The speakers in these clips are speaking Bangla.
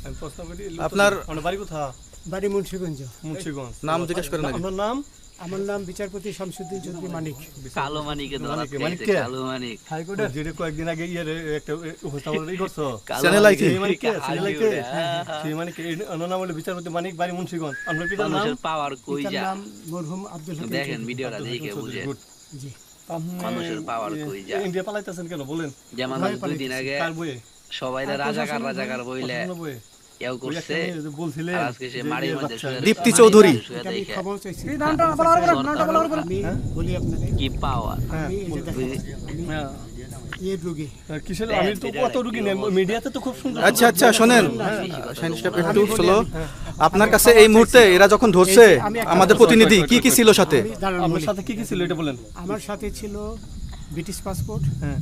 আমি প্রশ্ন করি আপনার বাড়ি কোথায়? বাড়ি মুন্সিগঞ্জ। মুন্সিগঞ্জ। নাম জিজ্ঞেস করেন আগে। আপনার নাম? আমার নাম বিচারপতি শামসুদ্দিন চৌধুরী মানিক। কালো মানিকে ধরা মানিক খেয়েছে, কে? কালো মানিক। হাইকোর্টের যেটা কয়েকদিন আগে একটা উপস্থাপনা করছো। কালো চ্যানেল আইছে। সেই মানিক কে? হাসি চ্যানেল কে? ওঠে, সেই মানিক ওনার নাম হলো বিচারপতি মানিক, বাড়ি মুন্সিগঞ্জ। আপনার পিতার নাম? মানুষের পাওয়ার কই পিতার যা নাম মরহুম আব্দুল হাকিম দেখেন চৌধুরী। ভিডিওটা দেখে বুঝে গুড। জি। মানুষের power কই যায়? ইন্ডিয়া পালাইতেছেন কেন বলেন? যেমন ভয় দুই দিন আগে কার বইয়ে? সবাই রাজাকার রাজাকার বইলে প্রশ্ন বইয়ে? কেউ ওই করছে একটা মেয়ে যে বলছিলেন আর আজকে সে যে মাড়ির ইয়ে মধ্যে বাচ্চা। শুয়ে দীপ্তি মাড়ির চৌধুরী। মধ্যে শুয়ে এটা আমি দেখে খবর চাইছি। সরকার হ্যাঁ? বলি আপনাকে, কি পাওয়ার হ্যাঁ, আমি এই যে দেখেন, আমি হ্যাঁ। রোগী। কিসের? আমি তো কত রুগী নেই, মিডিয়াতে তো খুব সুন্দর। আচ্ছা আচ্ছা শোনেন শাহিন সাহেব, একটু স্লো। আপনার কাছে এই মুহূর্তে এরা যখন ধরছে আমাদের প্রতিনিধি কি কি ছিল সাথে? আমি দাঁড়ান আপনার বলি। সাথে কি কি ছিল এটা বলেন? আমার সাথে ছিল ব্রিটিশ পাসপোর্ট, হ্যাঁ,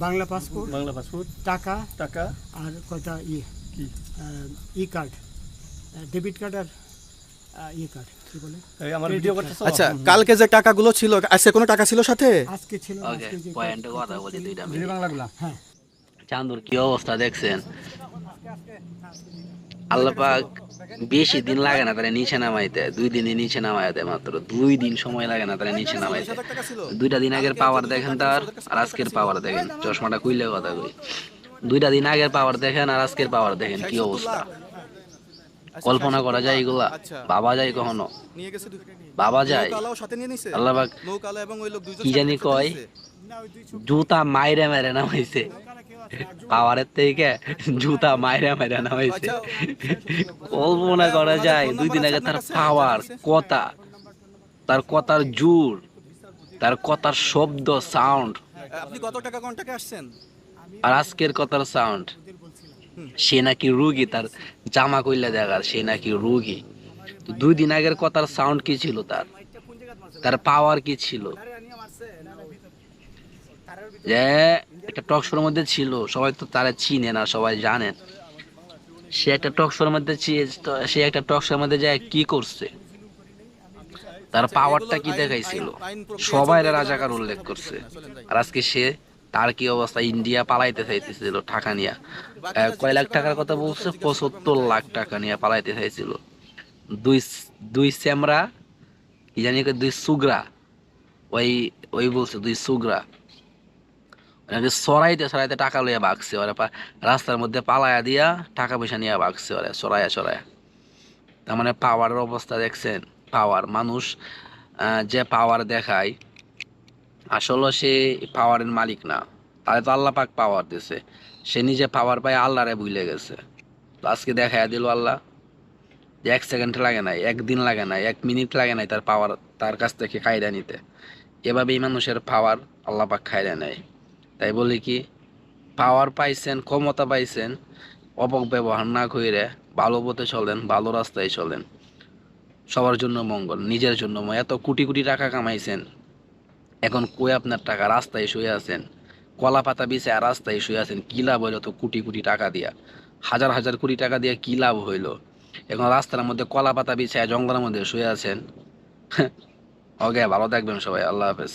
বাংলা পাসপোর্ট, বাংলা পাসপোর্ট, টাকা টাকা, আর কয়টা কি? ই কার্ড, ডেবিট কার্ড আর ই কার্ড, কি বলে? এই আমার ভিডিও করতেছো? আচ্ছা কালকে যে টাকাগুলো ছিল, আজকে কোনো টাকা ছিল সাথে? আজকে ছিল ওকে আজকে যে পয়েন্টে কথা বলি দুইটা এই বাংলাগুলা। হ্যাঁ, চান্দুর কি অবস্থা দেখছেন? আল্লাহ পাক বেশি দিন লাগে না তারা নিচে নামাইতে, 2 দিনে নিচে নামাই দেয়, মাত্র 2 দিন সময় লাগে না তারা নিচে নামাইতে। 2টা দিন আগের পাওয়ার দেখেন তার, আর আজকের পাওয়ার দেখেন। চশমাটা খুইলে কথা কই, 2টা দিন আগের পাওয়ার দেখেন আর আজকের পাওয়ার দেখেন কি অবস্থা। কল্পনা করা যায় এগুলা? বাবা যায় কখনো? নিয়ে গেছে বাবা যায়? নৌকালাও সাথে নিয়ে নিছে। আল্লাহ পাক নৌকালা এবং ওই লোক দুইজন কি জানি সাথে কয়, নিছে। জুতা মাইরে মেরে নামাইছে পাওয়ারের থেকে, জুতা মাইরে মেরে নামাইছে। কল্পনা করা যায় 2 দিন আগে তার পাওয়ার কথা, তার কথার জোর, তার কথার শব্দ সাউন্ড, আপনি কত টাকা কন্টাক্টে আসছেন? আর আজকের কথার সাউন্ড। সে নাকি রুগী, তার জামা কইলা দেখার সে নাকি রুগী। তো 2 দিন আগের কথার সাউন্ড কি ছিল, তার পাওয়ার কি ছিল? যে একটা টক শোর মধ্যে ছিল, সবাই তো তারা চিনে না, সবাই জানেন। সে একটা টক শোর মধ্যে সে একটা টক শোর মধ্যে যায় কি করছে, তার পাওয়ারটা কি দেখাইছিল, সবাই রাজাকার উল্লেখ করছে। আর আজকে সে, তার কি অবস্থা, ইন্ডিয়া পালাইতে চাইতেছিল টাকা নিয়ে। কয় লাখ টাকার কথা বলছে? 75 লাখ টাকা নিয়ে পালাইতে চাইছিল। দুই দুই স্যামরা কি জানি 2 সুগরা, ওই ওই বলছে 2 সুগরা ওনাকে সরাইতে সরাইতে টাকা লইয়া ভাগছে ওরা, রাস্তার মধ্যে পালায়া দিয়া টাকা পয়সা নিয়ে ভাগছে ওরা, সরাইয়া সরাইয়া। তার মানে পাওয়ারের অবস্থা দেখছেন? পাওয়ার, মানুষ যে পাওয়ার দেখায় আসলে সে পাওয়ারের মালিক না, তাহলে তো আল্লাহ পাক পাওয়ার দিছে। সে নিজে পাওয়ার পায় আল্লাহরে ভুলে গেছে। তো আজকে দেখাইয়া দিল আল্লাহ যে 1 সেকেন্ড লাগে নাই, 1 দিন লাগে নাই, 1 মিনিট লাগে নাই তার পাওয়ার তার কাছ থেকে খাইরা নিতে। এভাবেই মানুষের পাওয়ার আল্লাহ পাক খাইরা নেয়। তাই বলি কি, পাওয়ার পাইছেন, ক্ষমতা পাইছেন, অপব্যবহার না কইরে ভালো পথে চলেন, ভালো রাস্তায় চলেন, সবার জন্য মঙ্গল, নিজের জন্য। এত কোটি কোটি টাকা কামাইছেন, এখন কই আপনার টাকা? রাস্তায় শুয়ে আছেন, কলা পাতা বিছে আর রাস্তায় শুয়ে আছেন। কি লাভ হইলো তো কোটি কোটি টাকা দিয়া? হাজার হাজার কোটি টাকা দিয়া কি লাভ হইলো? এখন রাস্তার মধ্যে কলা পাতা বিছায় জঙ্গলের মধ্যে শুয়ে আছেন। ওকে, ভালো থাকবেন সবাই, আল্লাহ হাফেজ।